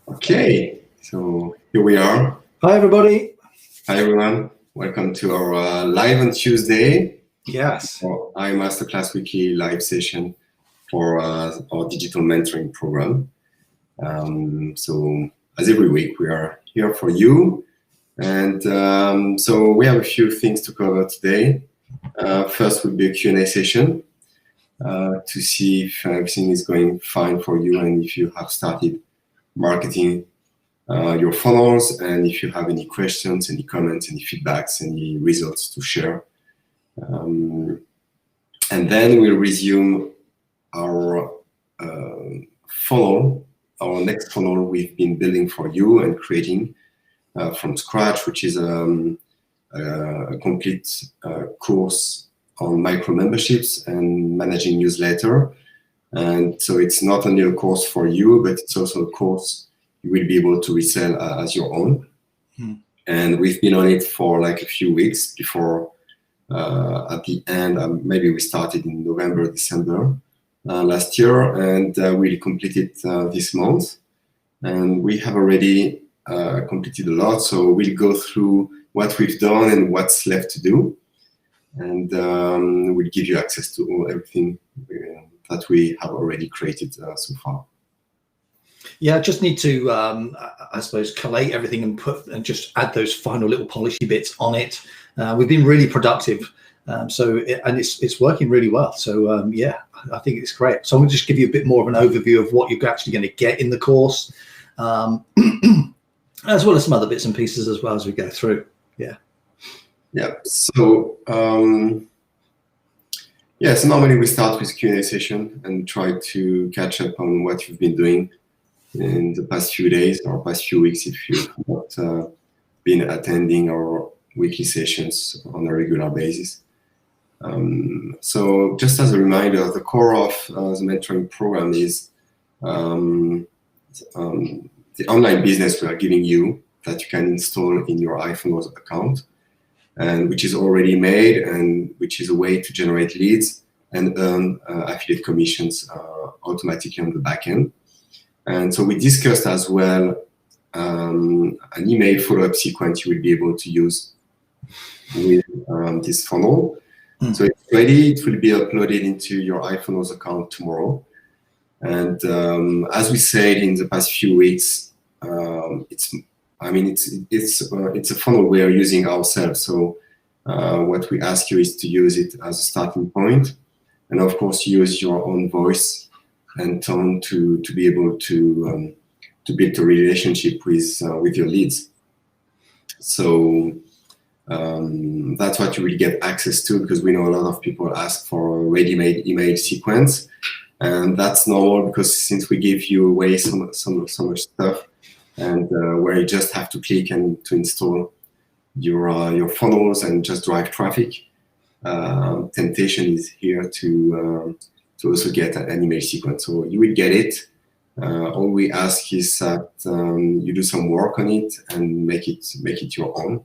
Okay, so here we are. Hi, everybody. Hi, everyone. Welcome to our live on Tuesday. Yes. Our iMasterclass weekly live session for our digital mentoring program. So, as every week, we are here for you. And so we have a few things to cover today. First would be a Q&A session to see if everything is going fine for you and if you have started marketing your funnels, and if you have any questions, any comments, any feedbacks, any results to share. And then we'll resume our funnel, our next funnel we've been building for you and creating from scratch, which is a complete course on micro memberships and managing newsletter. And so it's not only a course for you, but it's also a course you will be able to resell as your own. And we've been on it for like a few weeks before at the end, maybe we started in November, December last year, and we completed this month. And we have already completed a lot, so we'll go through what we've done and what's left to do. And we'll give you access to everything that we have already created so far. Yeah, I just need to, I suppose, collate everything and just add those final little polishy bits on it. We've been really productive, and it's working really well. So yeah, I think it's great. So I'm going to just give you a bit more of an overview of what you're actually going to get in the course, as well as some other bits and pieces as well as we go through. Yeah. Yeah. So so normally we start with Q&A session and try to catch up on what you've been doing in the past few days or past few weeks if you've not been attending our weekly sessions on a regular basis. So just as a reminder, the core of the mentoring program is the online business we are giving you that you can install in your iPhone account, and which is already made and which is a way to generate leads and earn affiliate commissions automatically on the back end. And so we discussed as well an email follow-up sequence you will be able to use with this funnel. So it's ready. It will be uploaded into your iPhone's account tomorrow. And as we said in the past few weeks, it's a funnel we are using ourselves. So what we ask you is to use it as a starting point, and of course use your own voice and tone to be able to build a relationship with your leads. So that's what you will get access to, because we know a lot of people ask for a ready-made email sequence, and that's normal because since we give you away so much stuff, and where you just have to click and to install your funnels and just drive traffic. Temptation is here to also get an email sequence. So you will get it. All we ask is that you do some work on it and make it your own.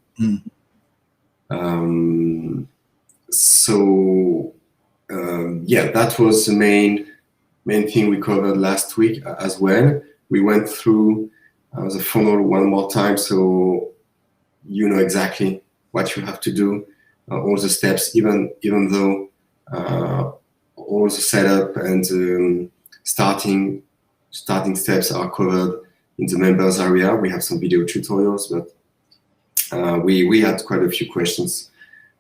That was the main thing we covered last week as well. We went through the funnel one more time, so you know exactly what you have to do, all the steps, even though all the setup and starting steps are covered in the members area. We have some video tutorials, but we had quite a few questions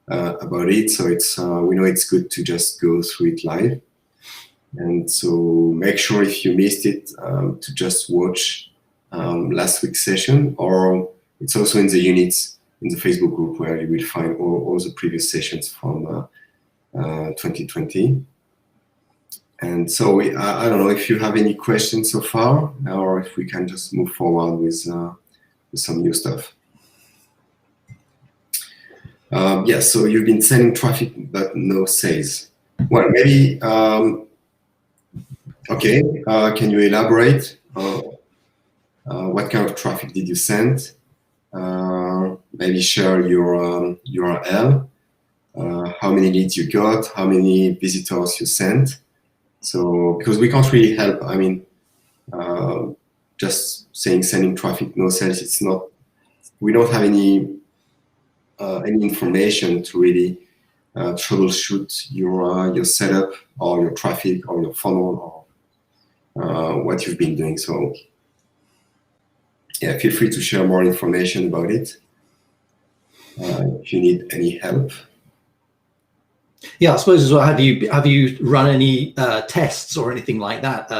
about it, so it's we know it's good to just go through it live. And so make sure if you missed it to just watch last week's session, or it's also in the units in the Facebook group where you will find all the previous sessions from 2020. And so I don't know if you have any questions so far, or if we can just move forward with some new stuff. So you've been sending traffic but no sales. Well, maybe can you elaborate? What kind of traffic did you send? Maybe share your URL, how many leads you got, how many visitors you sent. So because we can't really help, just saying sending traffic, no sales. It's not. We don't have any information to really troubleshoot your setup or your traffic or your funnel or what you've been doing. So yeah, feel free to share more information about it if you need any help. Yeah, I suppose as well. Have you run any tests or anything like that?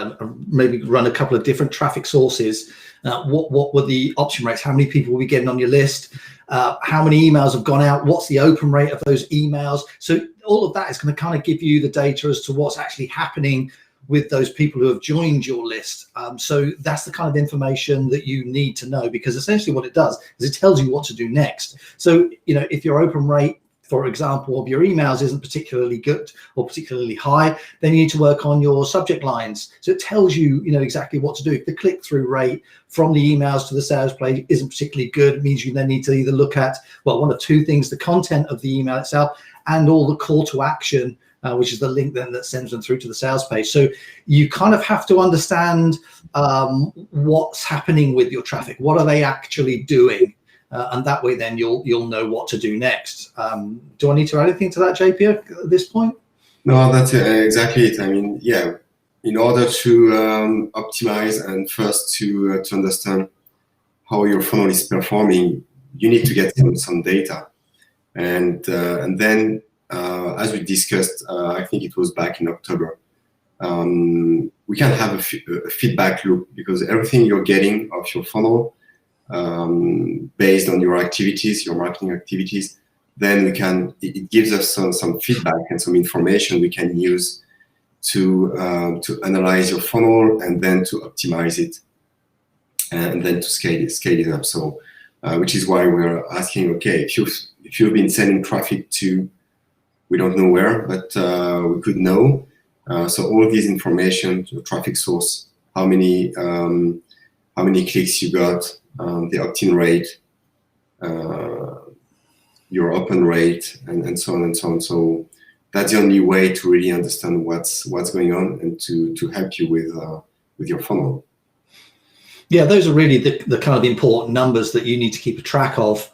Maybe run a couple of different traffic sources. What were the option rates? How many people were we getting on your list? How many emails have gone out? What's the open rate of those emails? So all of that is going to kind of give you the data as to what's actually happening with those people who have joined your list. So that's the kind of information that you need to know, because essentially what it does is it tells you what to do next. So, you know, if your open rate, for example, of your emails isn't particularly good or particularly high, then you need to work on your subject lines. So it tells you, you know, exactly what to do. If the click-through rate from the emails to the sales page isn't particularly good, it means you then need to either look at, well, one of two things: the content of the email itself and all the call to action, which is the link then that sends them through to the sales page. So you kind of have to understand what's happening with your traffic. What are they actually doing? And that way, then you'll know what to do next. Do I need to add anything to that, JP, at this point? No, that's exactly it. I mean, yeah, in order to optimize and first to understand how your funnel is performing, you need to get some data, and then as we discussed, I think it was back in October, we can have a feedback loop, because everything you're getting of your funnel, based on your activities, your marketing activities, then it gives us some feedback and some information we can use to analyze your funnel and then to optimize it and then to scale it up. So which is why we're asking, okay, if you've been sending traffic to, we don't know where, but we could know. So all this information, the traffic source, how many clicks you got, the opt-in rate, your open rate, and so on and so on. So that's the only way to really understand what's going on and to help you with your funnel. Yeah, those are really the kind of important numbers that you need to keep a track of,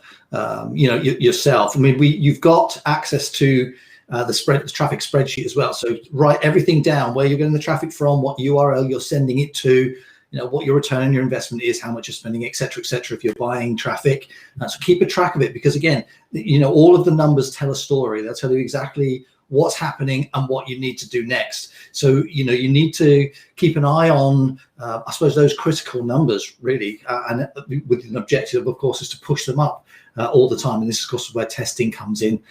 you know, yourself. I mean, you've got access to the traffic spreadsheet as well. So write everything down: where you're getting the traffic from, what URL you're sending it to, you know, what your return on your investment is, how much you're spending, et cetera, if you're buying traffic. So keep a track of it, because again, you know, all of the numbers tell a story. They'll tell you exactly what's happening and what you need to do next. So, you know, you need to keep an eye on, I suppose, those critical numbers, really, and with an objective, of course, is to push them up all the time. And this is, of course, where testing comes in.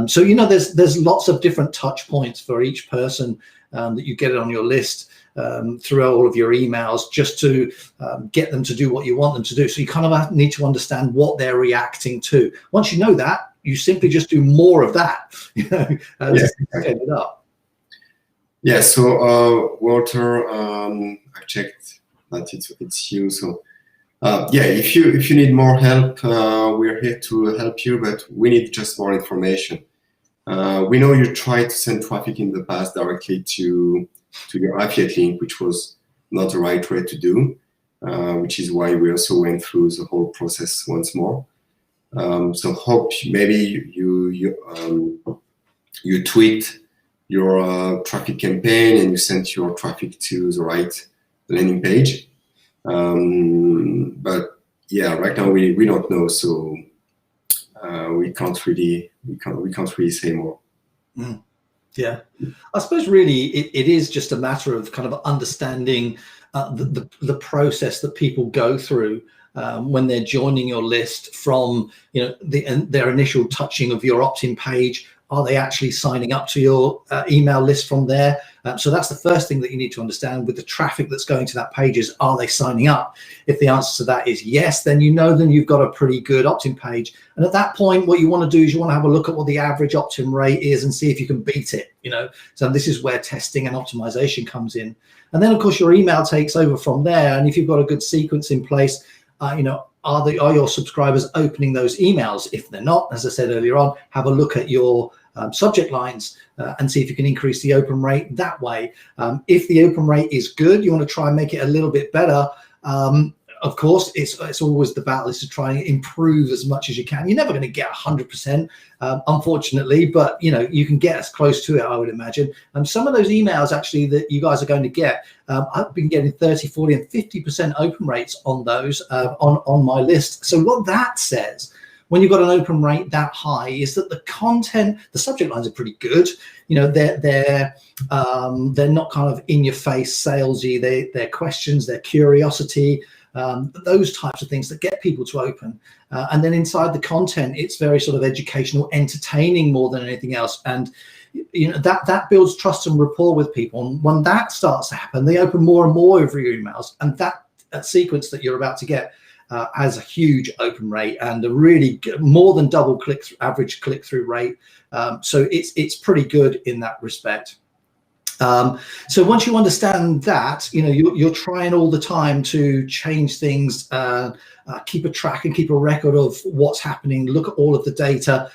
So, you know, there's lots of different touch points for each person that you get on your list throughout all of your emails, just to get them to do what you want them to do. So you kind of need to understand what they're reacting to. Once you know that, you simply just do more of that, you know, to set it up. Yeah, so Walter, I've checked that it's you. So yeah, if you need more help, we're here to help you, but we need just more information. We know you tried to send traffic in the past directly to your affiliate link, which was not the right way to do, which is why we also went through the whole process once more. So hope maybe you tweaked your traffic campaign and you sent your traffic to the right landing page. But yeah, right now we don't know, so we can't really say more. Mm. Yeah, I suppose really it is just a matter of kind of understanding the process that people go through when they're joining your list, from, you know, their initial touching of your opt-in page. Are they actually signing up to your email list from there? So that's the first thing that you need to understand with the traffic that's going to that page, is, are they signing up? If the answer to that is yes, then you know then you've got a pretty good opt-in page. And at that point, what you want to do is you want to have a look at what the average opt-in rate is and see if you can beat it, you know. So this is where testing and optimization comes in. And then, of course, your email takes over from there. And if you've got a good sequence in place, you know, are your subscribers opening those emails? If they're not, as I said earlier on, have a look at your subject lines and see if you can increase the open rate that way. If the open rate is good, you want to try and make it a little bit better Of course, it's always the battle is to try and improve as much as you can. You're never going to get 100%, unfortunately, but you can get as close to it, I would imagine. Some of those emails actually that you guys are going to get, I've been getting 30, 40, and 50% open rates on those on my list. So what that says, when you've got an open rate that high, is that the content, the subject lines are pretty good. They're not kind of in your face salesy. They're questions, they're curiosity. Those types of things that get people to open, and then inside the content, it's very sort of educational, entertaining more than anything else, and that builds trust and rapport with people. And when that starts to happen, they open more and more of your emails, and that sequence that you're about to get has a huge open rate and a really more than double average click-through rate. So it's pretty good in that respect. So once you understand that, you're trying all the time to change things, keep a track and keep a record of what's happening, look at all of the data.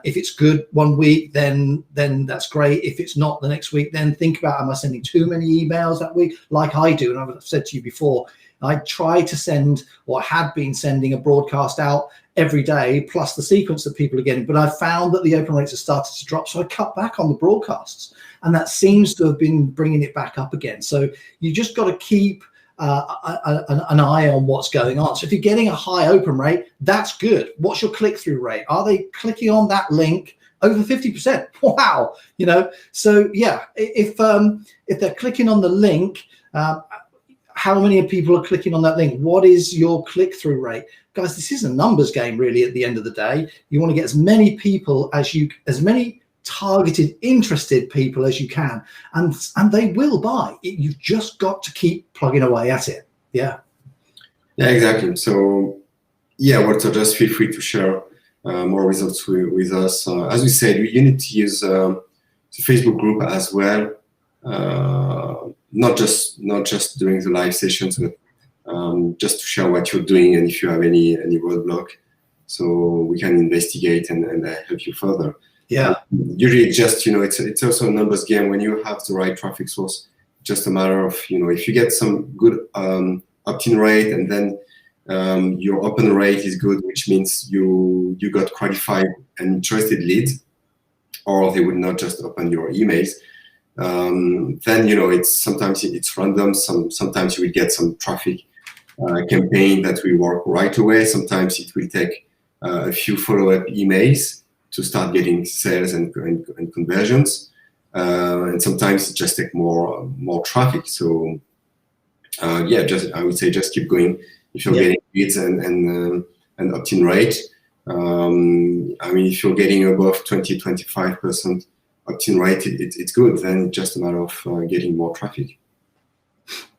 If it's good one week, then that's great. If it's not the next week, then think about, am I sending too many emails that week? Like I do, and I've said to you before, I try to send, or had been sending, a broadcast out every day, plus the sequence that people are getting. But I found that the open rates have started to drop, so I cut back on the broadcasts. And that seems to have been bringing it back up again. So you just got to keep an eye on what's going on. So if you're getting a high open rate, that's good. What's your click-through rate? Are they clicking on that link? Over 50%. Wow. So yeah, if they're clicking on the link, how many people are clicking on that link? What is your click-through rate? Guys, this is a numbers game, really, at the end of the day. You want to get as many people as many targeted, interested people as you can, and they will buy. You've just got to keep plugging away at it. Yeah, exactly. So so just feel free to share more results with us. As we said, you need to use the Facebook group as well, not just during the live sessions, but just to share what you're doing and if you have any roadblock, so we can investigate and help you further. Yeah. Usually just, it's also a numbers game. When you have the right traffic source, just a matter of, if you get some good opt-in rate, and then your open rate is good, which means you got qualified and interested leads, or they would not just open your emails. Then, sometimes it's random. Sometimes you will get some traffic campaign that will work right away. Sometimes it will take a few follow-up emails to start getting sales and conversions, and sometimes it just takes more traffic. So I would say just keep going. If you're getting leads and opt-in rate, if you're getting above 20-25% opt-in rate, it's good. Then it's just a matter of getting more traffic.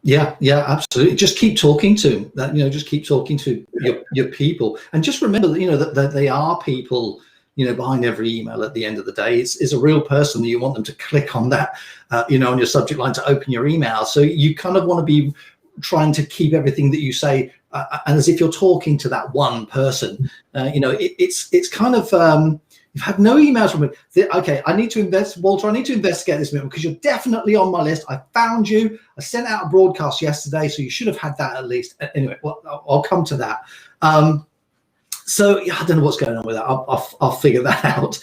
Yeah, absolutely. Just keep talking to that. Just keep talking to your people, and just remember that that they are people. Behind every email at the end of the day, it's a real person that you want them to click on that, on your subject line to open your email. So you kind of want to be trying to keep everything that you say, and as if you're talking to that one person. It's kind of, you've had no emails from me. Okay, Walter, I need to investigate this because you're definitely on my list. I found you. I sent out a broadcast yesterday, so you should have had that at least. Anyway, well, I'll come to that. So I don't know what's going on with that. I'll figure that out.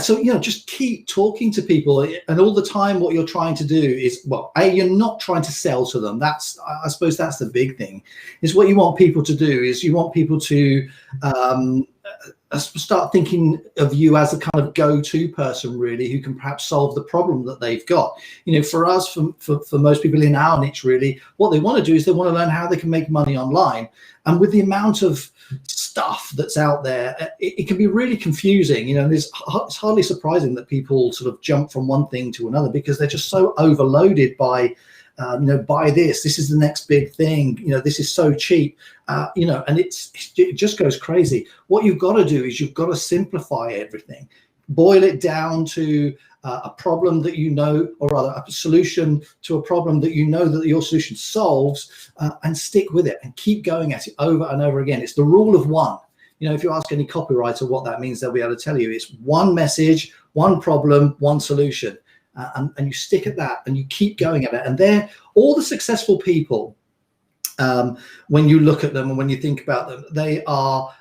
So just keep talking to people, and all the time what you're trying to do is, you're not trying to sell to them. I suppose that's the big thing. Is what you want people to do is you want people to start thinking of you as a kind of go-to person, really, who can perhaps solve the problem that they've got. For us, for most people in our niche, really, what they want to do is they want to learn how they can make money online. And with the amount of stuff that's out there, it can be really confusing. It's hardly surprising that people sort of jump from one thing to another because they're just so overloaded by, buy this. This is the next big thing. This is so cheap. And it just goes crazy. What you've got to do is you've got to simplify everything, boil it down to a problem that or rather a solution to a problem that that your solution solves, and stick with it and keep going at it over and over again. It's the rule of one. If you ask any copywriter what that means, they'll be able to tell you it's one message, one problem, one solution. and you stick at that and you keep going at it. And they're all the successful people. When you look at them and when you think about them, they are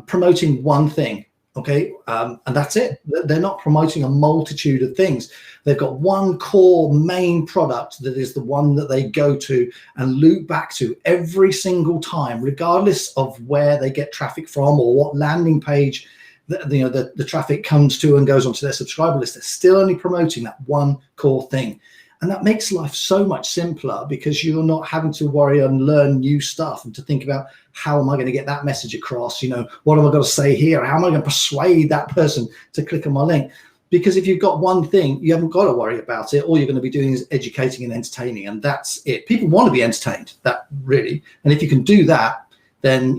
promoting one thing. Okay, and that's it. They're not promoting a multitude of things. They've got one core main product that is the one that they go to and loop back to every single time, regardless of where they get traffic from or what landing page the traffic comes to and goes onto their subscriber list. They're still only promoting that one core thing. And that makes life so much simpler because you're not having to worry and learn new stuff and to think about how am I going to get that message across? What am I going to say here? How am I going to persuade that person to click on my link? Because if you've got one thing, you haven't got to worry about it. All you're going to be doing is educating and entertaining, and that's it. People want to be entertained, that really. And if you can do that, then,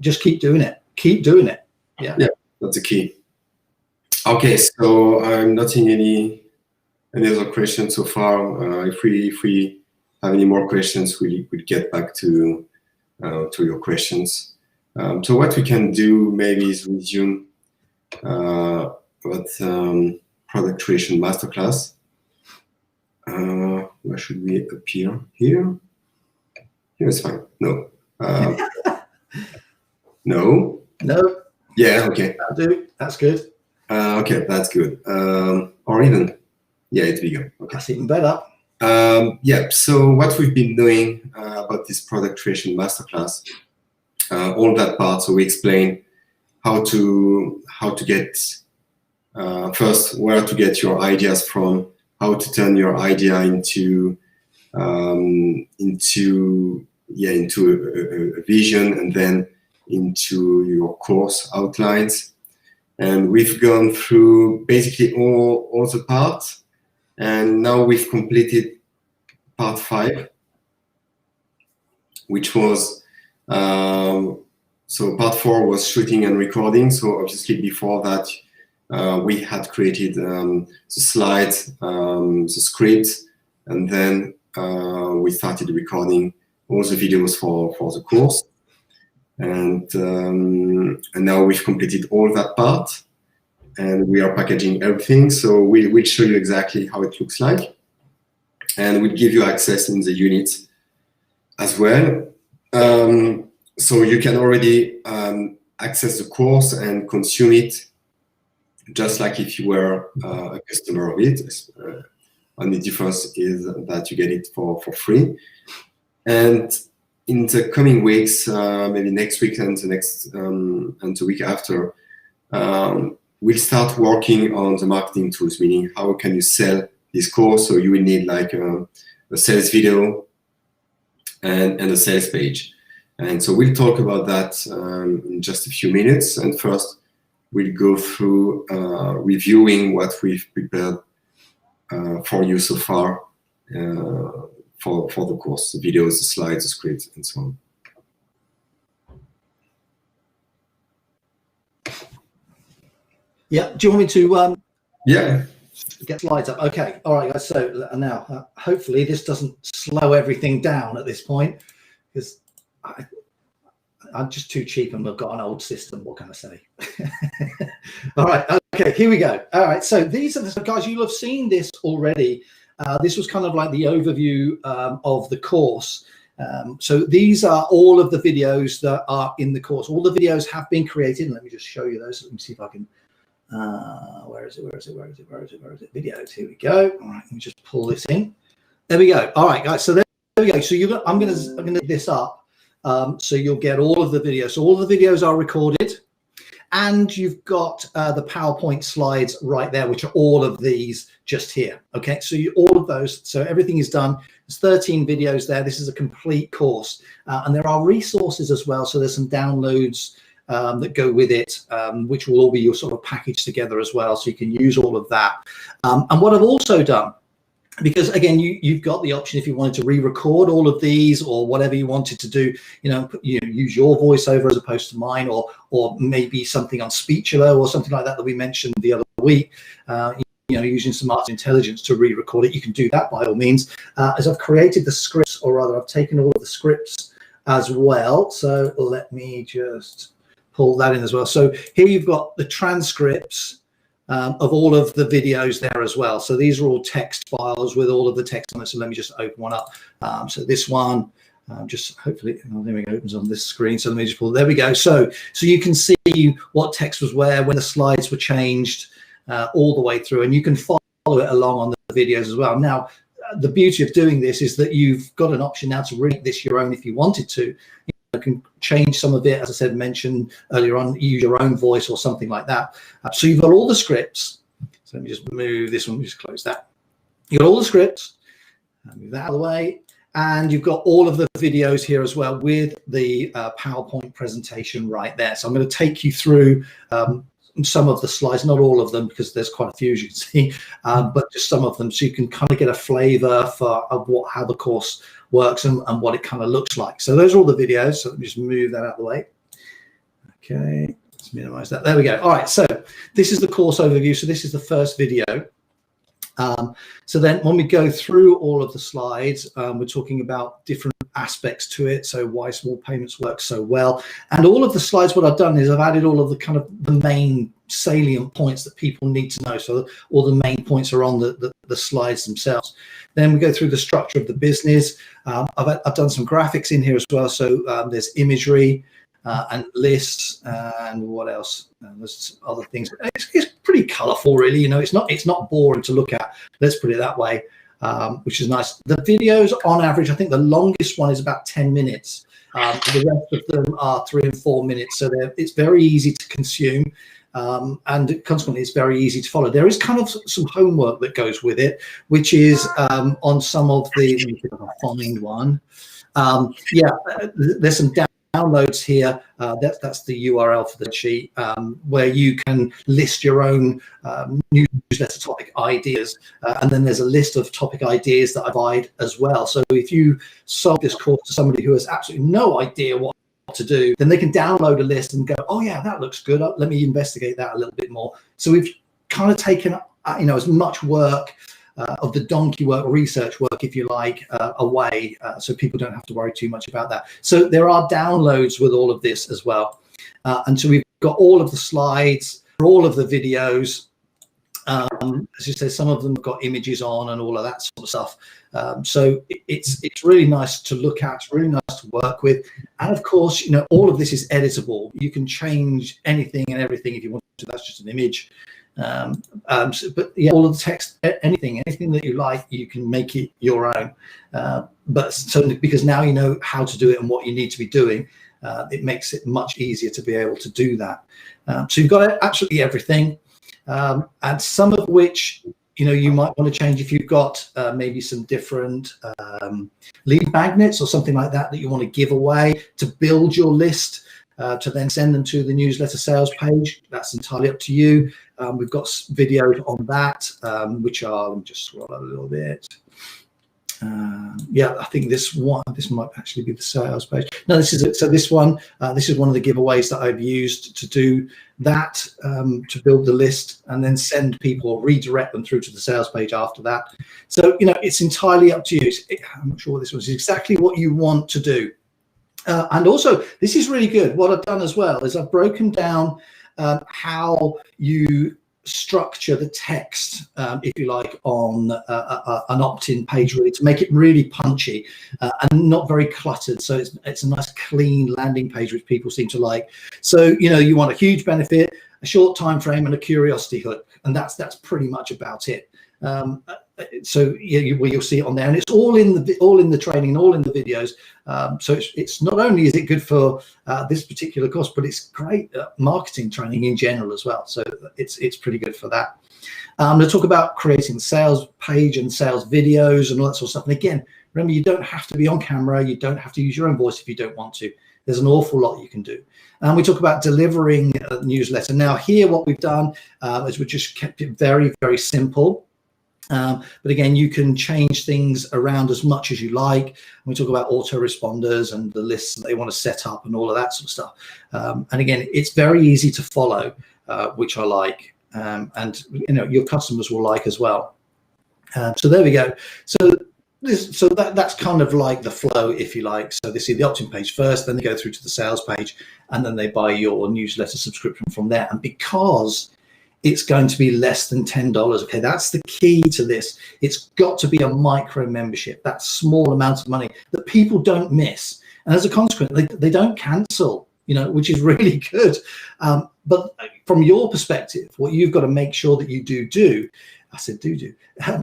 just keep doing it. Keep doing it. Yeah, that's the key. Okay, so I'm not seeing any other questions so far. If we have any more questions, we'll get back to your questions. So what we can do maybe is resume product creation masterclass. Where should we appear? Here? Here is fine. No. No. No. Yeah. Okay. That'll do. That's good. Okay, that's good. Or even. Yeah, it's bigger. Okay. That's even better. So what we've been doing about this product creation masterclass, all that part. So we explain how to get first where to get your ideas from, how to turn your idea into a vision, and then into your course outlines. And we've gone through basically all the parts. And now we've completed part 5, which was, so part 4 was shooting and recording. So obviously before that, we had created the slides, the script, and then we started recording all the videos for the course. And now we've completed all that part. And we are packaging everything. So we'll show you exactly how it looks like. And we'll give you access in the unit as well. So you can already access the course and consume it just like if you were a customer of it. Only difference is that you get it for free. And in the coming weeks, maybe next week and the week after, we'll start working on the marketing tools, meaning how can you sell this course. So you will need like a sales video and a sales page. And so we'll talk about that in just a few minutes. And first, we'll go through reviewing what we've prepared for you so far for the course, the videos, the slides, the scripts, and so on. Yeah, do you want me to get slides up? Okay, all right, guys. So now, hopefully, this doesn't slow everything down at this point, because I'm just too cheap and we've got an old system. What can I say? All right, okay, here we go. All right, so these are the guys. You'll have seen this already. This was kind of like the overview of the course. So these are all of the videos that are in the course. All the videos have been created. And let me just show you those. Let me see if I can. Where is it? Videos. Here we go. All right, let me just pull this in. There we go. All right, guys. So there we go. So I'm gonna this up. So you'll get all of the videos. So all of the videos are recorded, and you've got the PowerPoint slides right there, which are all of these just here. Okay, so all of those. So everything is done. There's 13 videos there. This is a complete course, and there are resources as well. So there's some downloads that go with it, which will all be your sort of packaged together as well. So you can use all of that. And what I've also done, because again, you've got the option if you wanted to re-record all of these or whatever you wanted to do, use your voiceover as opposed to mine, or maybe something on Speechelo or something like that we mentioned the other week. Using some artificial intelligence to re-record it, you can do that by all means. As I've created the scripts, or rather, I've taken all of the scripts as well. So let me just pull that in as well. So here you've got the transcripts of all of the videos there as well. So these are all text files with all of the text on it. So let me just open one up. So this one, just hopefully, oh, there we go, opens on this screen. So let me just pull, there we go. So you can see what text was where, when the slides were changed, all the way through, and you can follow it along on the videos as well. Now, the beauty of doing this is that you've got an option now to read this your own if you wanted to. You can change some of it, as I said, mentioned earlier on, use your own voice or something like that. So you've got all the scripts. So let me just move this one, just close that. You've got all the scripts, move that out of the way. And you've got all of the videos here as well with the PowerPoint presentation right there. So I'm going to take you through some of the slides, not all of them, because there's quite a few, as you can see, but just some of them, so you can kind of get a flavor for how the course works and what it kind of looks like. So those are all the videos. So let me just move that out of the way. Okay, let's minimize that. There we go. All right, so this is the course overview. So this is the first video. So then when we go through all of the slides, we're talking about different aspects to it. So why small payments work so well. And all of the slides, what I've done is I've added all of the kind of the main salient points that people need to know. So all the main points are on the slides themselves. Then we go through the structure of the business. I've done some graphics in here as well. So there's imagery and lists and what else? There's other things. It's pretty colorful, really. You know, it's not boring to look at. Let's put it that way, which is nice. The videos, on average, I think the longest one is about 10 minutes. The rest of them are 3 and 4 minutes. So it's very easy to consume. And consequently, it's very easy to follow. There is kind of some homework that goes with it, which is on some of the, let me see if I can find one. There's some downloads here. That's the URL for the sheet, where you can list your own newsletter topic ideas, and then there's a list of topic ideas that I provide as well. So if you sold this course to somebody who has absolutely no idea what to do, then they can download a list and go, oh yeah, that looks good, let me investigate that a little bit more. So we've kind of taken as much work of the donkey work, research work, if you like, away, so people don't have to worry too much about that. So there are downloads with all of this as well. And so we've got all of the slides, all of the videos. As you say, some of them have got images on and all of that sort of stuff. So it's really nice to look at, it's really nice to work with. And of course, all of this is editable. You can change anything and everything if you want to. That's just an image. But yeah, all of the text, anything that you like, you can make it your own. But so because now you know how to do it and what you need to be doing, it makes it much easier to be able to do that. So you've got absolutely everything, and some of which you might want to change if you've got maybe some different lead magnets or something like that you want to give away to build your list. To then send them to the newsletter sales page. That's entirely up to you. We've got videos on that, which are, let me just scroll out a little bit. I think this might actually be the sales page. No, this is it. So this is one of the giveaways that I've used to do that, to build the list and then send people or redirect them through to the sales page after that. So, it's entirely up to you. I'm not sure what this was, exactly what you want to do. And also, this is really good. What I've done as well is I've broken down how you structure the text, if you like, on an opt-in page, really, to make it really punchy and not very cluttered. So it's a nice, clean landing page, which people seem to like. So, you want a huge benefit, a short time frame, and a curiosity hook, and that's pretty much about it. So you'll see it on there, and it's all in the training and all in the videos. So it's not only is it good for this particular course, but it's great marketing training in general as well. So it's pretty good for that. I'm going to talk about creating the sales page and sales videos and all that sort of stuff. And again, remember, you don't have to be on camera. You don't have to use your own voice if you don't want to. There's an awful lot you can do. And we talk about delivering a newsletter. Now here, what we've done is we just kept it very, very simple. But again, you can change things around as much as you like. We talk about autoresponders and the lists that they want to set up and all of that sort of stuff. And again, it's very easy to follow, which I like, and your customers will like as well. So there we go. So that's kind of like the flow, if you like. So they see the opt-in page first, then they go through to the sales page, and then they buy your newsletter subscription from there. And because it's going to be less than $10. Okay, that's the key to this. It's got to be a micro membership, that small amount of money that people don't miss. And as a consequence, they don't cancel, which is really good. But from your perspective, what you've got to make sure that you do, I said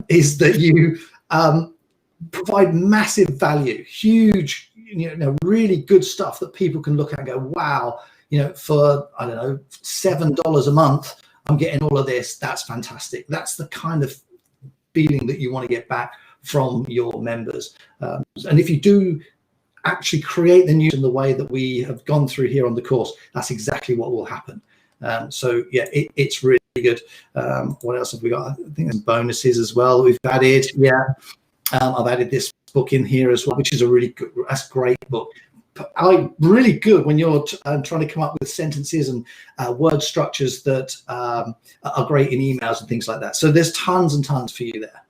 is that you provide massive value, huge, really good stuff that people can look at and go, wow, for, I don't know, $7 a month, I'm getting all of this. That's fantastic. That's the kind of feeling that you want to get back from your members. And if you do actually create the news in the way that we have gone through here on the course, that's exactly what will happen. So yeah, it's really good. What else have we got? I think there's bonuses as well that we've added. Yeah, I've added this book in here as well, which is a really good, that's a great book. Really good when you're trying to come up with sentences and word structures that are great in emails and things like that. So there's tons and tons for you there,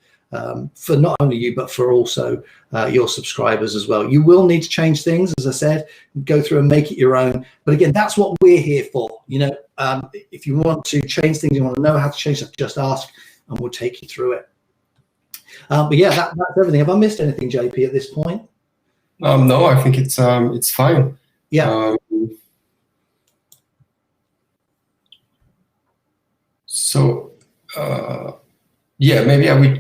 for not only you, but for also your subscribers as well. You will need to change things, as I said, go through and make it your own. But again, that's what we're here for. If you want to change things, you want to know how to change stuff, just ask and we'll take you through it. But yeah, that's everything. Have I missed anything, JP, at this point? No, I think it's fine. Yeah. Yeah, maybe I would.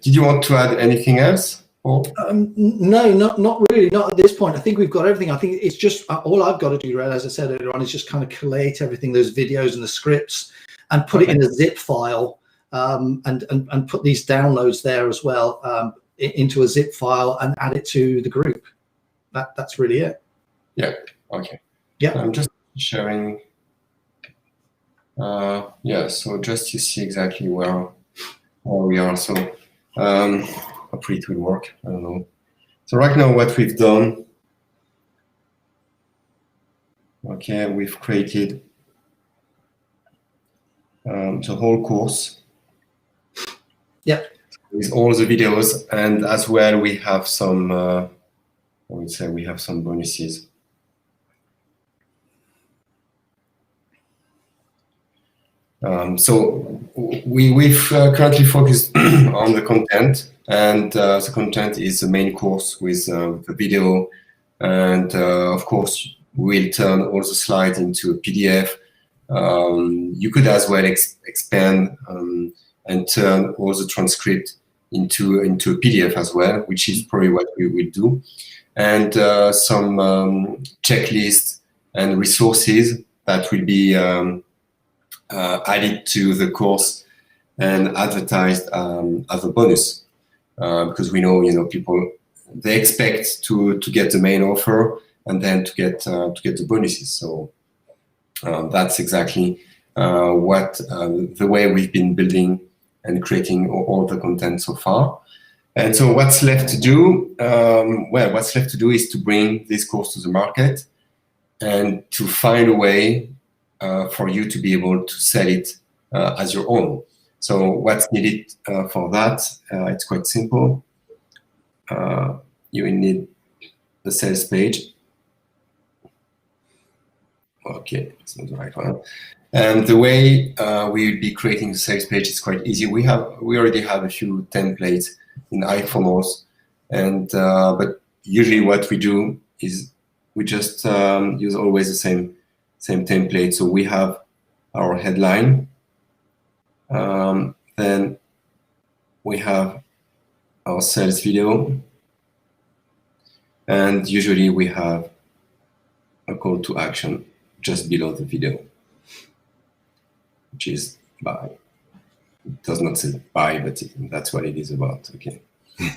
Did you want to add anything else? Or? No, not really. Not at this point. I think we've got everything. I think it's just all I've got to do, as I said earlier on, is just kind of collate everything, those videos and the scripts, and put it in a zip file, and put these downloads there as well. Into a zip file and add it to the group. That's really it. Yeah. Okay. Yeah. I'm just sharing. Yeah. So just to see exactly where we are. So hopefully it will work. I don't know. So right now, what we've done. Okay, we've created the whole course. Yeah. With all the videos, and as well we have some I would say we have some bonuses. So we've currently focused on the content, and the content is the main course with the video, and of course we'll turn all the slides into a PDF. You could as well expand and turn all the transcript into a PDF as well, which is probably what we will do, and some checklists and resources that will be added to the course and advertised as a bonus, because we know people, they expect to get the main offer and then to get the bonuses. So that's exactly what the way we've been building and creating all the content so far. And so what's left to do? What's left to do is to bring this course to the market and to find a way for you to be able to sell it as your own. So what's needed for that? It's quite simple. You will need the sales page. Okay, it's not the right one. And the way we will be creating the sales page is quite easy. We already have a few templates in iPhones, and but usually what we do is we just use always the same template. So we have our headline, then we have our sales video, and usually we have a call to action just below the video, which is buy. It does not say buy, but that's what it is about. Okay,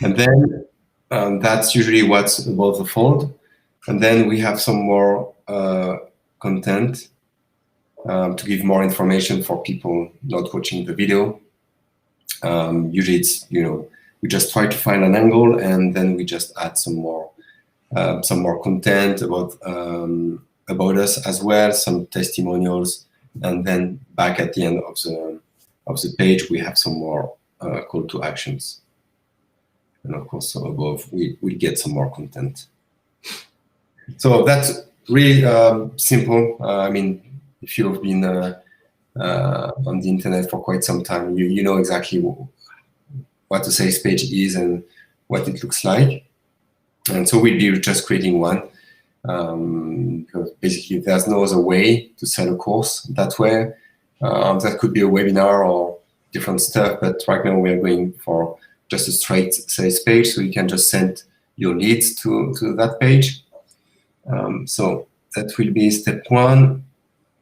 and then that's usually what's above the fold, and then we have some more content to give more information for people not watching the video. Usually it's we just try to find an angle, and then we just add some more content about us as well, some testimonials, and then back at the end of the page we have some more call to actions, and of course so above we get some more content. So that's really simple. I mean, if you've been on the internet for quite some time. You know exactly what a sales page is and what it looks like. And so we'll be just creating one. Because basically there's no other way to sell a course that way. That could be a webinar or different stuff, but right now we're going for just a straight sales page, so you can just send your leads to that page. So that will be step one.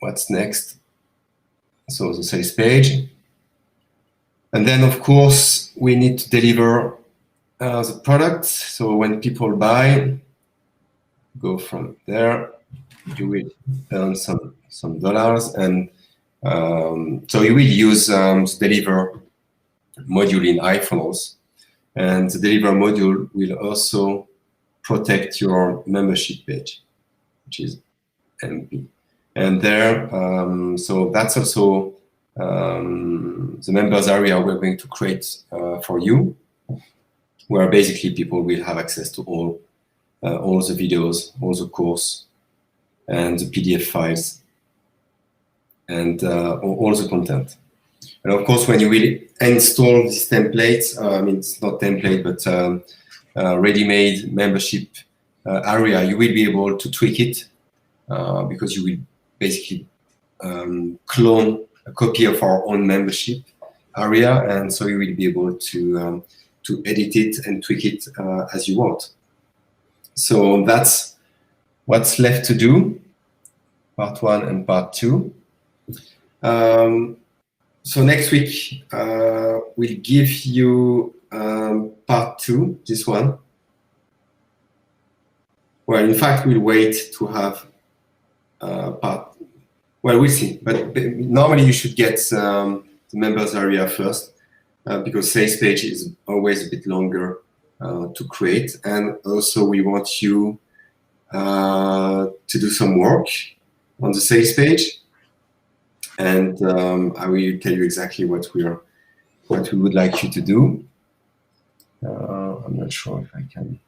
What's next? So the sales page. And then of course we need to deliver the product. So when people buy, go from there, you will earn some dollars, and so you will use the deliver module in iFunnels, and the deliver module will also protect your membership page, which is MP. And there, so that's also the members area we're going to create for you, where basically people will have access to all the videos, all the course, and the PDF files, and all the content. And of course, when you will install these templates, I mean, it's not template, but ready-made membership area, you will be able to tweak it because you will basically clone a copy of our own membership area, and so you will be able to edit it and tweak it as you want. So that's what's left to do, part one and part two. So next week, we'll give you part two, this one. Well, in fact, we'll wait to have part, well, we'll see. But normally you should get the members area first because sales page is always a bit longer to create. And also we want you to do some work on the sales page. And I will tell you exactly what we would like you to do. I'm not sure if I can.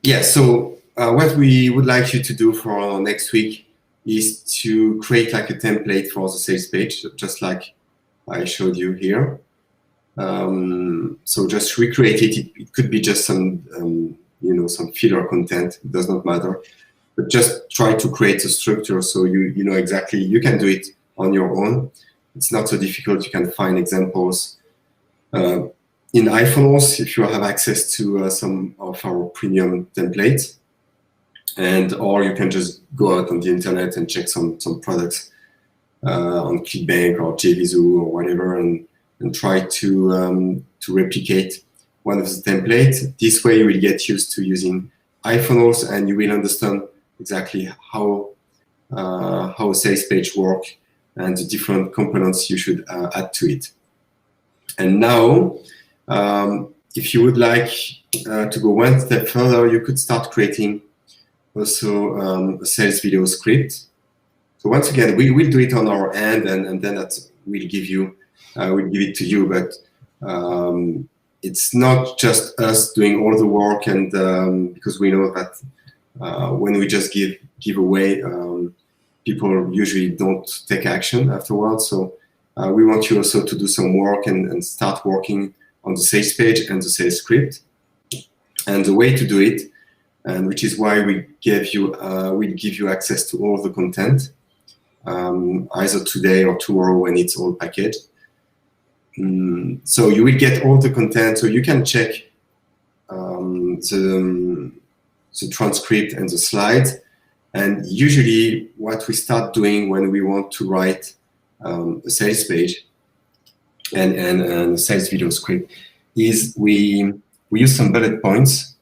Yeah. So what we would like you to do for next week is to create like a template for the sales page, just like I showed you here. So just recreate it. It could be just some, some filler content. It does not matter. But just try to create a structure so you know exactly, you can do it on your own. It's not so difficult. You can find examples in iFunnels if you have access to some of our premium templates, or you can just go out on the internet and check some products on ClickBank or JVZoo or whatever, and try to replicate one of the templates. This way you will get used to using iFunnels and you will understand exactly how a sales page works and the different components you should add to it. And now, if you would like to go one step further, you could start creating also a sales video script. So once again, we will do it on our end, and then we'll give it to you. But it's not just us doing all the work, and because we know that when we just give away, people usually don't take action afterwards. So we want you also to do some work and start working on the sales page and the sales script. And the way to do it, and which is why we'll give you access to all the content, either today or tomorrow when it's all packaged. So you will get all the content, so you can check the transcript and the slides. And usually what we start doing when we want to write a sales page and a sales video script is we use some bullet points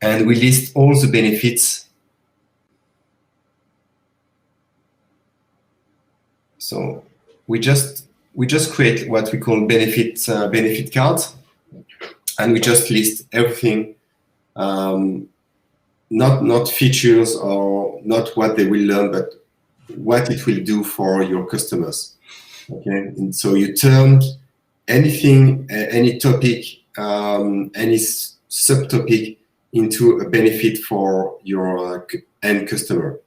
and we list all the benefits. So we just create what we call benefit cards, and we just list everything, not features or not what they will learn, but what it will do for your customers. Okay, and so you turn anything, any topic, any subtopic into a benefit for your end customer.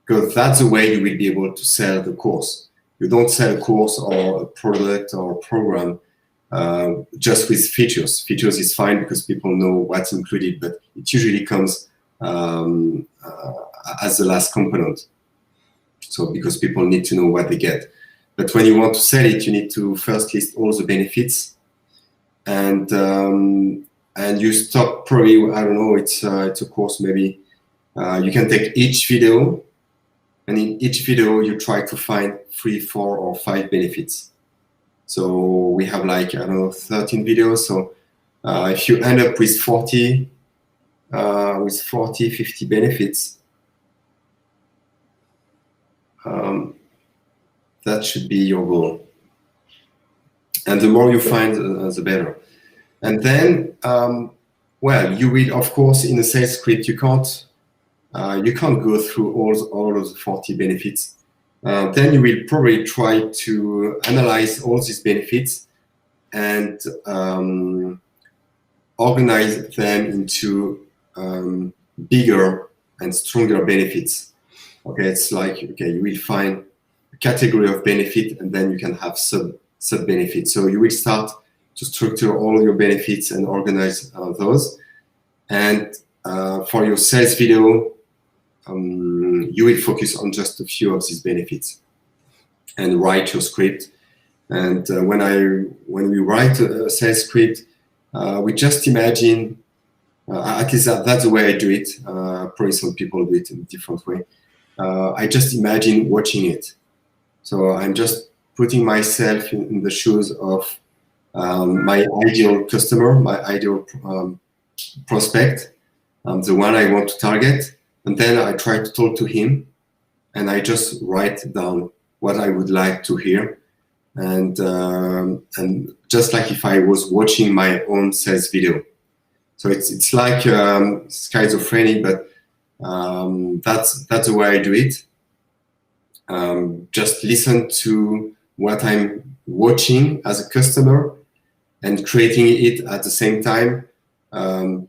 because that's the way you will be able to sell the course. You don't sell a course or a product or a program just with features. Features is fine because people know what's included, but it usually comes as the last component. So because people need to know what they get. But when you want to sell it, you need to first list all the benefits, and you stop probably, I don't know, it's a course maybe. You can take each video, and in each video you try to find 3, 4, or 5 benefits. So we have like, I don't know, 13 videos. So if you end up with 40, 50 benefits, that should be your goal. And the more you find, the better. And then, well, you will, of course, in a sales script, you can't go through all of the 40 benefits. Then you will probably try to analyze all these benefits and organize them into bigger and stronger benefits. Okay, it's like, okay, you will find a category of benefit, and then you can have sub benefits. So you will start to structure all your benefits and organize those. And for your sales video, you will focus on just a few of these benefits and write your script. And when we write a sales script, we just imagine, at least that's the way I do it. Probably some people do it in a different way. I just imagine watching it. So I'm just putting myself in the shoes of my ideal customer, my ideal prospect, the one I want to target. And then I try to talk to him, and I just write down what I would like to hear. And just like if I was watching my own sales video. So it's like schizophrenic, but that's the way I do it. Just listen to what I'm watching as a customer and creating it at the same time,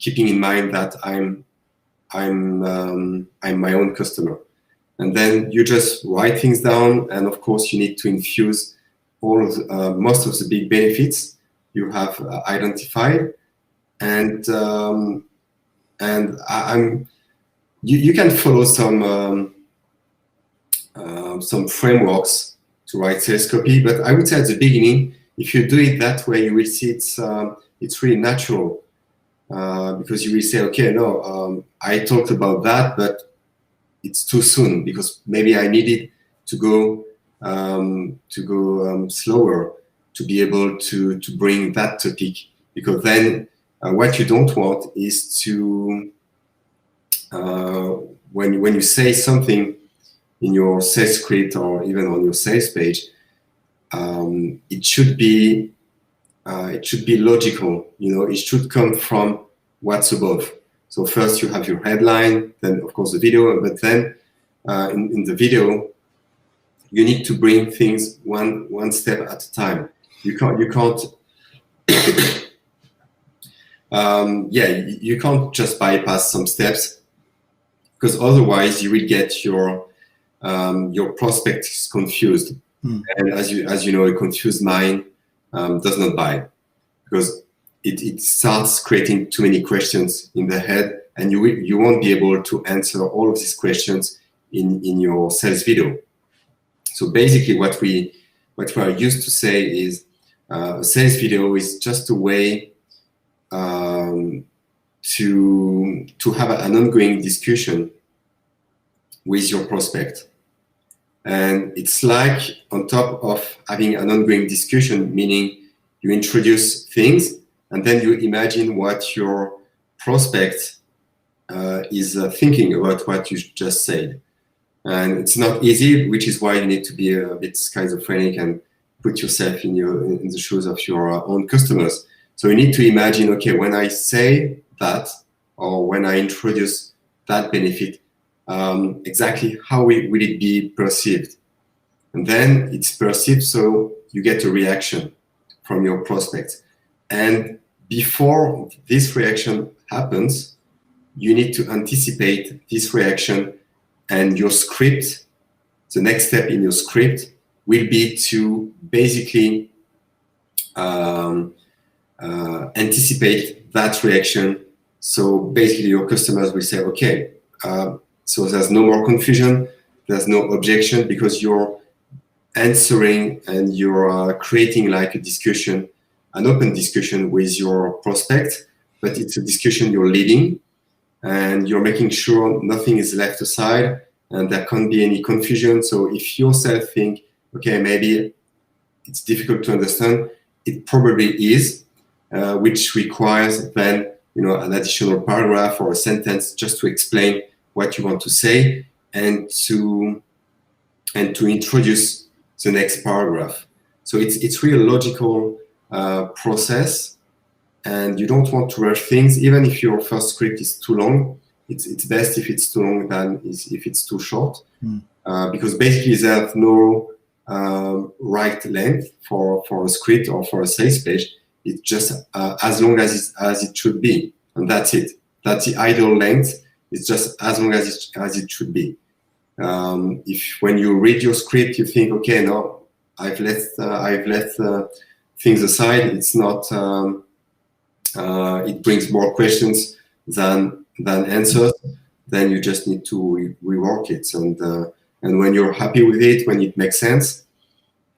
keeping in mind that I'm my own customer. And then you just write things down, and of course you need to infuse most of the big benefits you have identified, and you can follow some frameworks to write sales copy, but I would say at the beginning, if you do it that way, you will see it's really natural, because you will say, okay, no, I talked about that, but it's too soon, because maybe I needed to go slower to be able to bring that topic, because then what you don't want is to when you say something in your sales script or even on your sales page, it should be logical. It should come from what's above. So first you have your headline, then of course the video, but then in the video you need to bring things one step at a time. You can't you can't just bypass some steps, because otherwise you will get your prospects confused. And as you know, a confused mind does not buy, because it starts creating too many questions in the head, and you won't be able to answer all of these questions in your sales video. So basically what we are used to say is a sales video is just a way to have an ongoing discussion with your prospect. And it's like, on top of having an ongoing discussion, meaning you introduce things and then you imagine what your prospect is thinking about what you just said. And it's not easy, which is why you need to be a bit schizophrenic and put yourself in the shoes of your own customers. So you need to imagine, okay, when I say that, or when I introduce that benefit, exactly how will it be perceived? And then it's perceived, so you get a reaction from your prospect. And before this reaction happens, you need to anticipate this reaction and your script, the next step in your script will be to basically anticipate that reaction. So basically your customers will say, okay, so there's no more confusion, there's no objection, because you're answering and you're creating like a discussion, an open discussion with your prospect, but it's a discussion you're leading, and you're making sure nothing is left aside and there can't be any confusion. So if you yourself think, okay, maybe it's difficult to understand, it probably is, which requires then, you know, an additional paragraph or a sentence just to explain what you want to say and to introduce the next paragraph. So it's really a logical process, and you don't want to rush things. Even if your first script is too long, it's best if it's too long than if it's too short, because basically there's no right length for a script or for a sales page. It's just as long as it should be, and that's it. That's the ideal length. It's just as long as it should be. If when you read your script you think, okay, no, I've left things aside, it's not. It brings more questions than answers. Then you just need to rework it, and when you're happy with it, when it makes sense,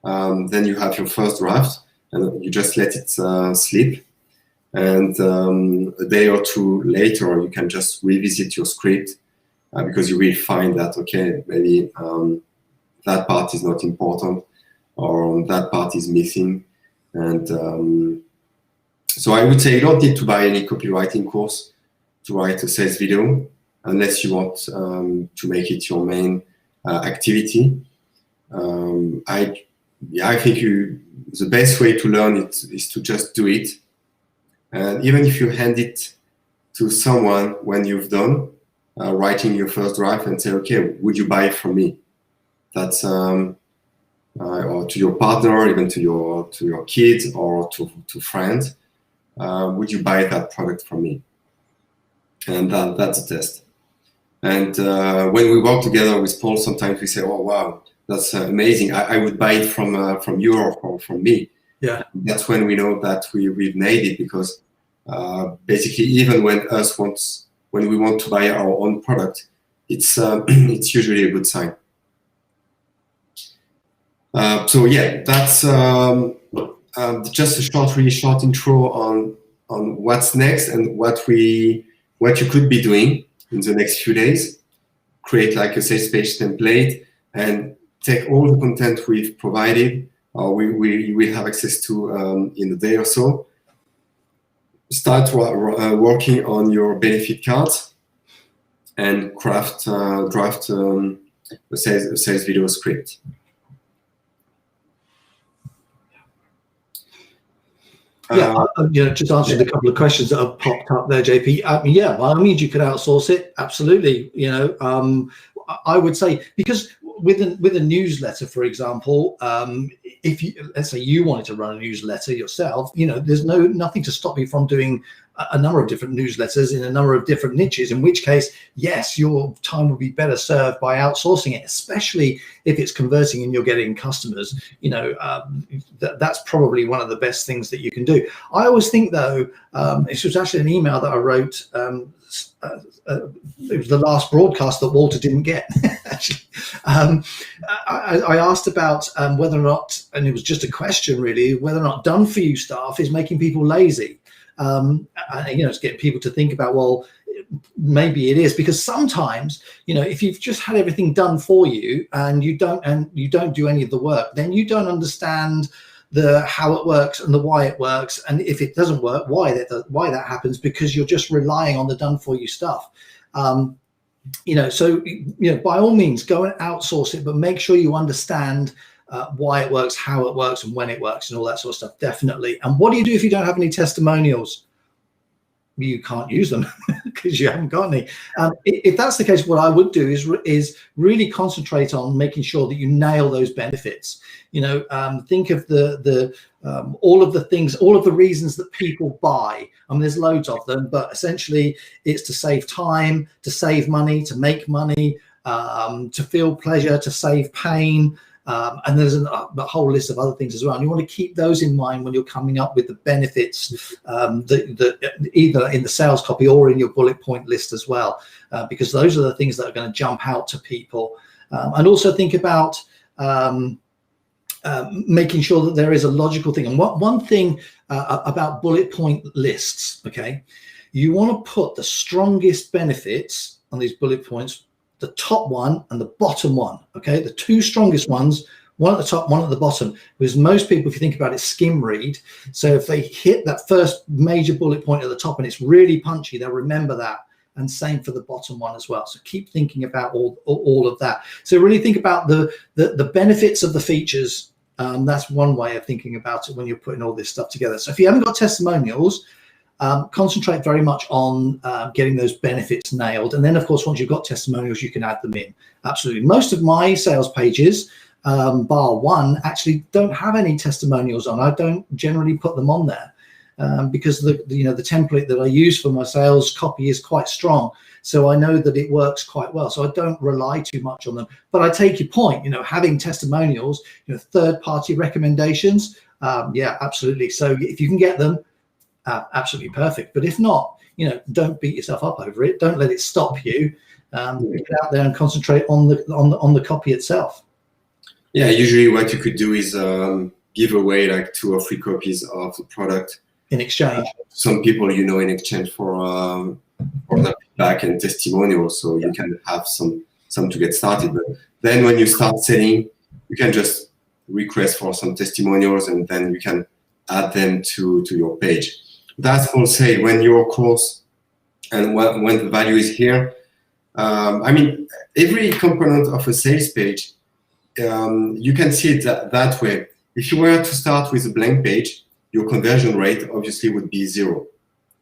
then you have your first draft, and you just let it sleep. And a day or two later, you can just revisit your script, because you will find that, okay, maybe that part is not important, or that part is missing. And so I would say you don't need to buy any copywriting course to write a sales video, unless you want to make it your main activity. I think the best way to learn it is to just do it. And even if you hand it to someone when you've done writing your first draft and say, okay, would you buy it from me? That's or to your partner, even to your kids or to friends. Would you buy that product from me? And that's a test. And when we work together with Paul, sometimes we say, oh, wow, that's amazing. I would buy it from you or from me. Yeah. That's when we know that we've made it, because basically even when we want to buy our own product, it's usually a good sign. So yeah, that's just a really short intro on what's next and what you could be doing in the next few days. Create like a sales page template and take all the content we've provided, or we will have access to in a day or so. Start working on your benefit cards and draft a sales video script. Just answered a couple of questions that have popped up there, JP. Yeah, by all means, you could outsource it. Absolutely. I would say, because with a newsletter, for example, if let's say you wanted to run a newsletter yourself, there's nothing to stop you from doing a number of different newsletters in a number of different niches, in which case, yes, your time would be better served by outsourcing it, especially if it's converting and you're getting customers. That's probably one of the best things that you can do. I always think, though, this was actually an email that I wrote. It was the last broadcast that Walter didn't get. Actually, I asked about whether or not, and it was just a question really, whether or not done for you stuff is making people lazy. To get people to think about, well, maybe it is, because sometimes, if you've just had everything done for you and you don't do any of the work, then you don't understand how it works and the why it works, and if it doesn't work, why that happens, because you're just relying on the done for you stuff. So by all means, go and outsource it, but make sure you understand why it works, how it works, and when it works, and all that sort of stuff. Definitely. And what do you do if you don't have any testimonials? You can't use them because you haven't got any. If that's the case, what I would do is really concentrate on making sure that you nail those benefits. Think of all of the things, all of the reasons that people buy. There's loads of them, but essentially it's to save time, to save money, to make money, to feel pleasure, to save pain. And there's a whole list of other things as well. And you want to keep those in mind when you're coming up with the benefits, either in the sales copy or in your bullet point list as well, because those are the things that are going to jump out to people. And also think about making sure that there is a logical thing. And one thing about bullet point lists, okay, you want to put the strongest benefits on these bullet points, the top one and the bottom one, okay? The two strongest ones, one at the top, one at the bottom, because most people, if you think about it, skim read. So if they hit that first major bullet point at the top and it's really punchy, they'll remember that. And same for the bottom one as well. So keep thinking about all of that. So really think about the benefits of the features. That's one way of thinking about it when you're putting all this stuff together. So if you haven't got testimonials, concentrate very much on getting those benefits nailed. And then, of course, once you've got testimonials, you can add them in. Absolutely. Most of my sales pages, bar one, actually don't have any testimonials on. I don't generally put them on there because the template that I use for my sales copy is quite strong. So I know that it works quite well. So I don't rely too much on them. But I take your point, having testimonials, third-party recommendations. Yeah, absolutely. So if you can get them, absolutely perfect. But if not, don't beat yourself up over it. Don't let it stop you. Get out there and concentrate on the copy itself. Yeah, usually what you could do is give away like 2 or 3 copies of the product in exchange. Some people, in exchange for the feedback and testimonials, so you can have some to get started. But then when you start selling, you can just request for some testimonials, and then you can add them to your page. That's all say when your course and when the value is here. Every component of a sales page, you can see it that way. If you were to start with a blank page, your conversion rate obviously would be 0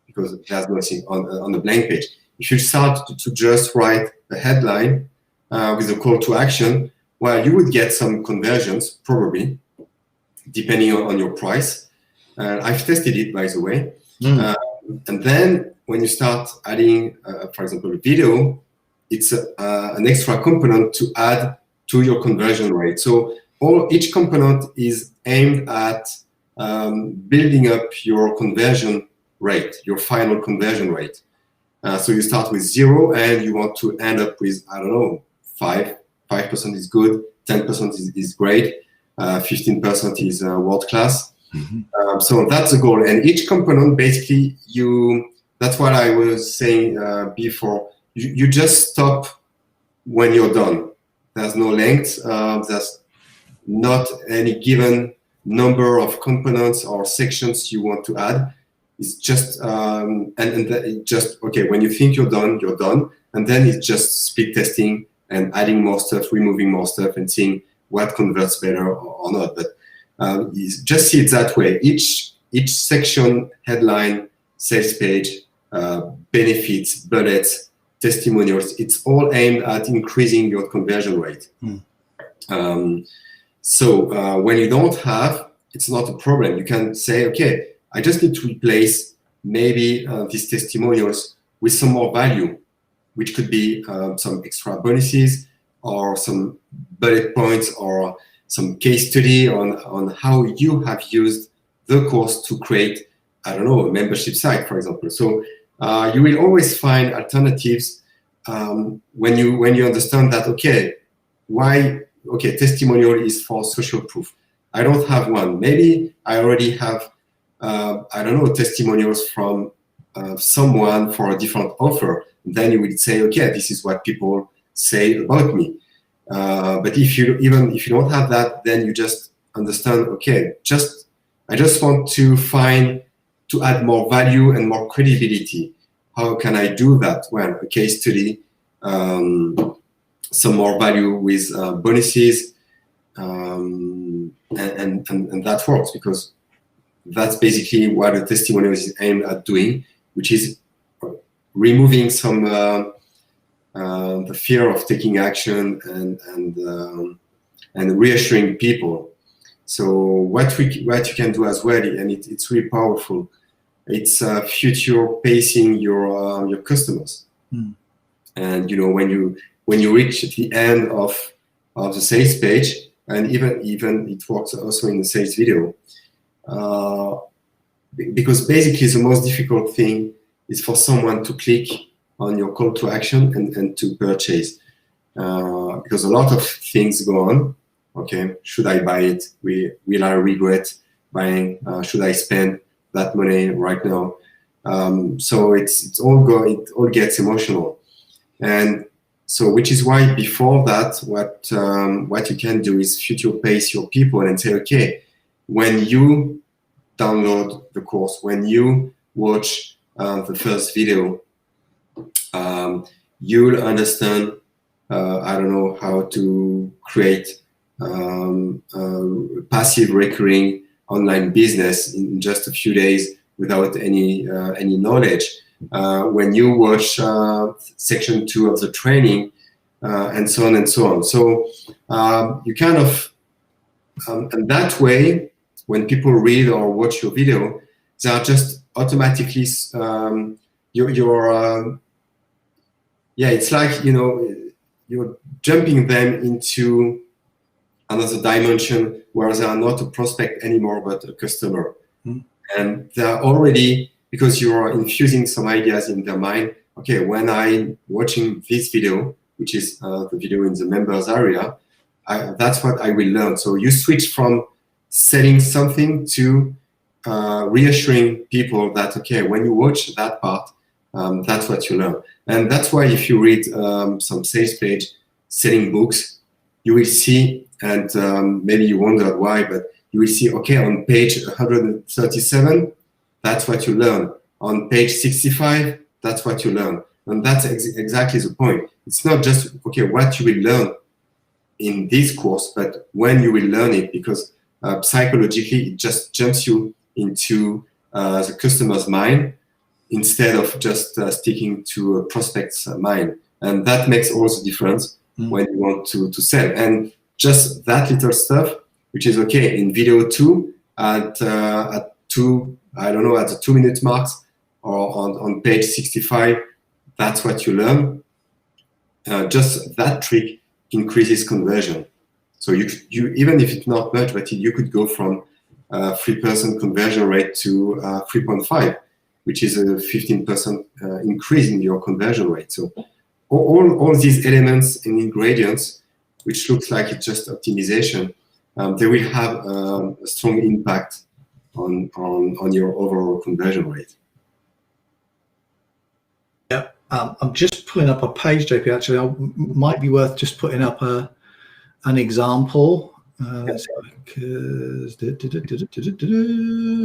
because there's nothing on the blank page. If you start to just write a headline with a call to action, well, you would get some conversions probably, depending on your price. I've tested it, by the way. And then when you start adding, for example, a video, it's an extra component to add to your conversion rate. So each component is aimed at building up your conversion rate, your final conversion rate. So you start with 0 and you want to end up with, 5% is good, 10% is great, 15% is world class. So that's the goal. And each component, basically, that's what I was saying before. You just stop when you're done. There's no length. There's not any given number of components or sections you want to add. It's just, okay, when you think you're done, you're done. And then it's just speed testing and adding more stuff, removing more stuff, and seeing what converts better or not. But just see it that way. Each section, headline, sales page, benefits, bullets, testimonials, it's all aimed at increasing your conversion rate. So when you don't have, it's not a problem. You can say, okay, I just need to replace maybe these testimonials with some more value, which could be some extra bonuses or some bullet points or some case study on how you have used the course to create, a membership site, for example. So you will always find alternatives when you understand that, testimonial is for social proof. I don't have one. Maybe I already have, testimonials from someone for a different offer. Then you will say, okay, this is what people say about me. But if you don't have that, then you just understand, okay, I just want to add more value and more credibility. How can I do that? Well, a case study, some more value with bonuses, and that works because that's basically what a testimonial is aimed at doing, which is removing some the fear of taking action and reassuring people. So what you can do as well, and it's really powerful. It's future pacing your customers. And when when you reach the end of the sales page, and even it works also in the sales video, because basically the most difficult thing is for someone to click on your call to action and to purchase, because a lot of things go on. Okay, should I buy it? Will I regret buying? Should I spend that money right now? So it all gets emotional, and so which is why before that, what you can do is future pace your people and say, okay, when you download the course, when you watch the first video, you'll understand, I don't know, how to create passive recurring online business in just a few days without any knowledge. When you watch section 2 of the training, and so on and so on. So you kind of, and that way, when people read or watch your video, they are just automatically, it's like, you're jumping them into another dimension where they are not a prospect anymore, but a customer. And they're already, because you are infusing some ideas in their mind, okay, when I'm watching this video, which is the video in the members area, that's what I will learn. So you switch from selling something to reassuring people that, okay, when you watch that part, that's what you learn. And that's why if you read some sales page selling books, you will see, and maybe you wonder why, but you will see, okay, on page 137, that's what you learn. On page 65, that's what you learn. And that's exactly the point. It's not just, okay, what you will learn in this course, but when you will learn it, because psychologically, it just jumps you into the customer's mind instead of just sticking to a prospect's mind. And that makes all the difference when you want to sell. And just that little stuff, which is okay in video 2 at 2, I don't know, at the 2-minute marks, or on page 65, that's what you learn. Just that trick increases conversion. So you even if it's not much, but you could go from 3% conversion rate to 3.5, which is a 15% increase in your conversion rate. So all these elements and ingredients, which looks like it's just optimization, they will have a strong impact on your overall conversion rate. Yeah, I'm just pulling up a page, JP. Actually, might be worth just putting up an example. Because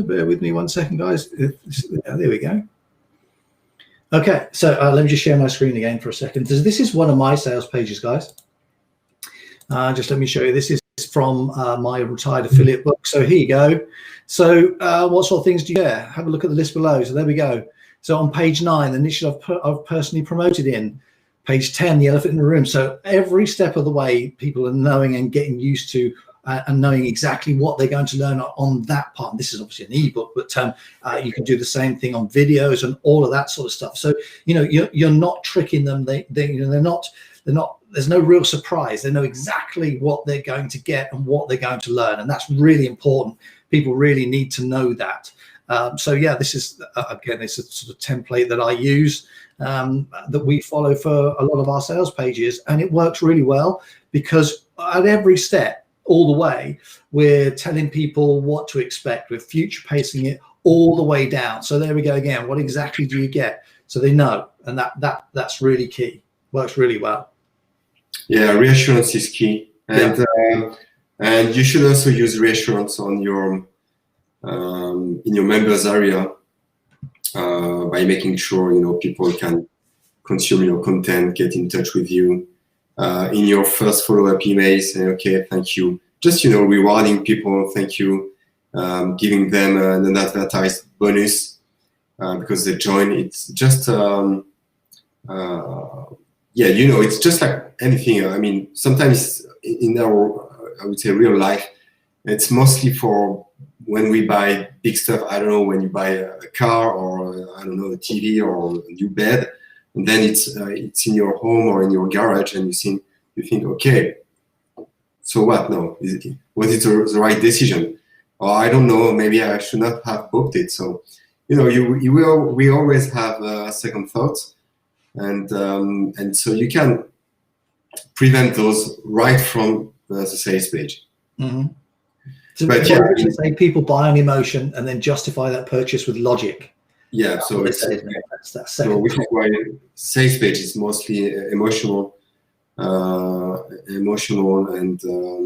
bear with me one second, guys. There we go. Okay, so let me just share my screen again for a second. This is one of my sales pages, guys. Just let me show you. This is from my retired affiliate book. So here you go. So what sort of things do you get? Have a look at the list below. So there we go. So on page 9, the niche I've personally promoted in. Page 10, the elephant in the room. So every step of the way, people are knowing and getting used to and knowing exactly what they're going to learn on that part. And this is obviously an ebook, but you can do the same thing on videos and all of that sort of stuff. So you're not tricking them. They're not. There's no real surprise. They know exactly what they're going to get and what they're going to learn, and that's really important. People really need to know that. So yeah, this is again, it's a sort of template that I use, that we follow for a lot of our sales pages, and it works really well because at every step, all the way, we're telling people what to expect. We're future pacing it all the way down. So there we go again. What exactly do you get? So they know, and that's really key. Works really well. Yeah, reassurance is key, and and you should also use reassurance on your in your members area by making sure people can consume your content, get in touch with you in your first follow-up email. Say, okay, thank you. Just rewarding people. Thank you, giving them an advertised bonus because they join. It's just it's just like anything. I mean, sometimes in our, I would say, real life, it's mostly for when we buy big stuff. I don't know, when you buy a car or I don't know, a TV or a new bed. and then it's in your home or in your garage, and you think, okay, so what now? Was it the right decision? Or I don't know, maybe I should not have booked it. So, we always have second thoughts, and so you can prevent those right from the sales page. Mm-hmm. So but say people buy an emotion and then justify that purchase with logic. Yeah, so that's which is why sales page is mostly emotional, and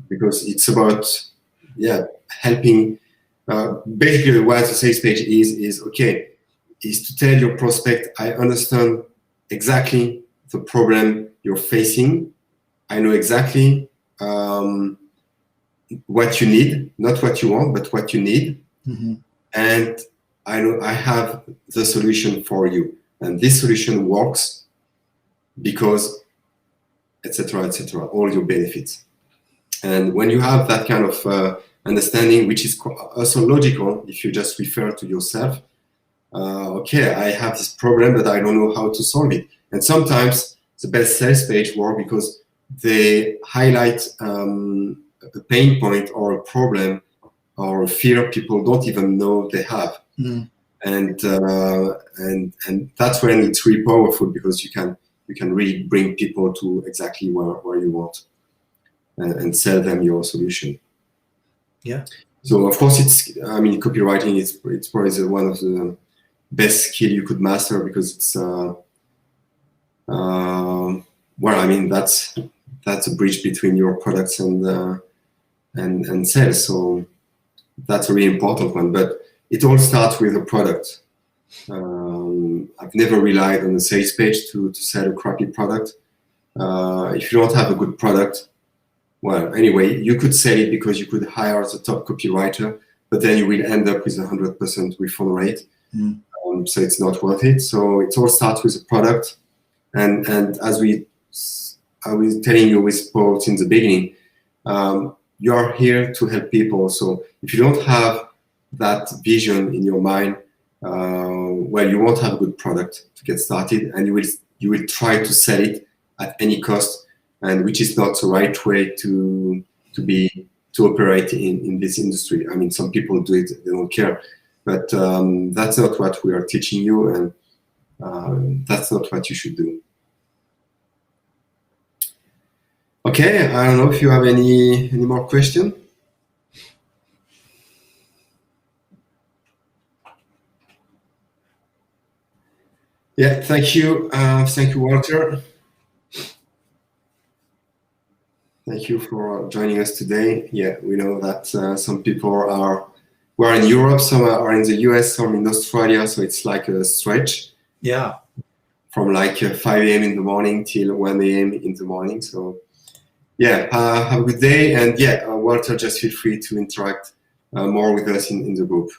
because it's about helping. Basically, what the sales page is to tell your prospect, I understand exactly the problem you're facing. I know exactly what you need, not what you want, but what you need. Mm-hmm. And I know I have the solution for you. And this solution works because, etc., all your benefits. And when you have that kind of understanding, which is also logical, if you just refer to yourself, okay, I have this problem, but I don't know how to solve it. And sometimes the best sales page work because they highlight a pain point or a problem or a fear people don't even know they have. Mm. And that's when it's really powerful, because you can really bring people to exactly where you want and sell them your solution. Yeah. So of course copywriting is probably one of the best skill you could master, because it's that's a bridge between your products and sales. So that's a really important one. But it all starts with a product. I've never relied on the sales page to sell a crappy product. If you don't have a good product, well, anyway, you could sell it because you could hire the top copywriter, but then you will end up with 100% refund rate. Mm. So it's not worth it. So it all starts with a product. And as I was telling you with Paul in the beginning, you are here to help people. So if you don't have that vision in your mind, well, you won't have a good product to get started, and you will try to sell it at any cost, and which is not the right way to operate in this industry. I mean, some people do it; they don't care, but that's not what we are teaching you, and that's not what you should do. Okay, I don't know if you have any more questions. Yeah, thank you, Walter. Thank you for joining us today. Yeah, we know that some people were in Europe, some are in the US, some in Australia, so it's like a stretch. Yeah. From like 5 a.m. in the morning till 1 a.m. in the morning. So yeah, have a good day. And yeah, Walter, just feel free to interact more with us in the group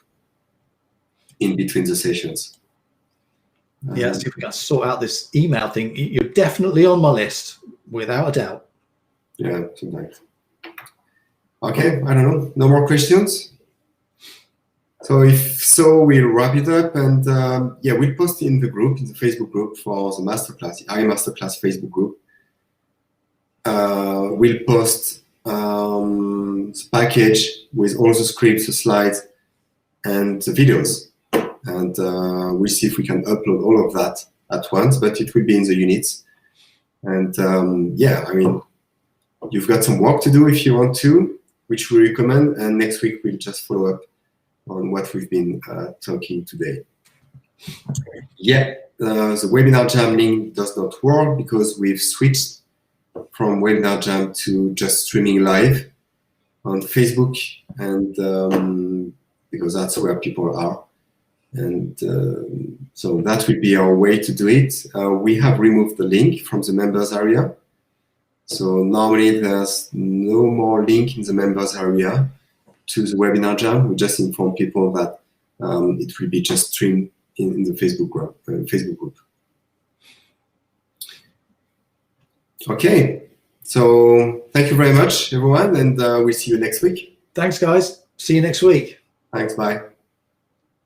in between the sessions. Yeah, see if we can sort out this email thing. You're definitely on my list, without a doubt. Yeah, sometimes. Okay, I don't know. No more questions? So if so, we'll wrap it up. And yeah, we'll post in the group, in the Facebook group for the masterclass, the iMasterclass Facebook group. We'll post the package with all the scripts, the slides, and the videos. And we'll see if we can upload all of that at once, but it will be in the units. And yeah, I mean, you've got some work to do if you want to, which we recommend. And next week, we'll just follow up on what we've been talking today. Yeah, the Webinar Jam link does not work because we've switched from Webinar Jam to just streaming live on Facebook, and because that's where people are. And so that will be our way to do it. We have removed the link from the members area. So normally there's no more link in the members area to the Webinar Jam. We just inform people that it will be just streamed in the Facebook group. Okay, so thank you very much, everyone, and we'll see you next week. Thanks, guys. See you next week. Thanks, bye.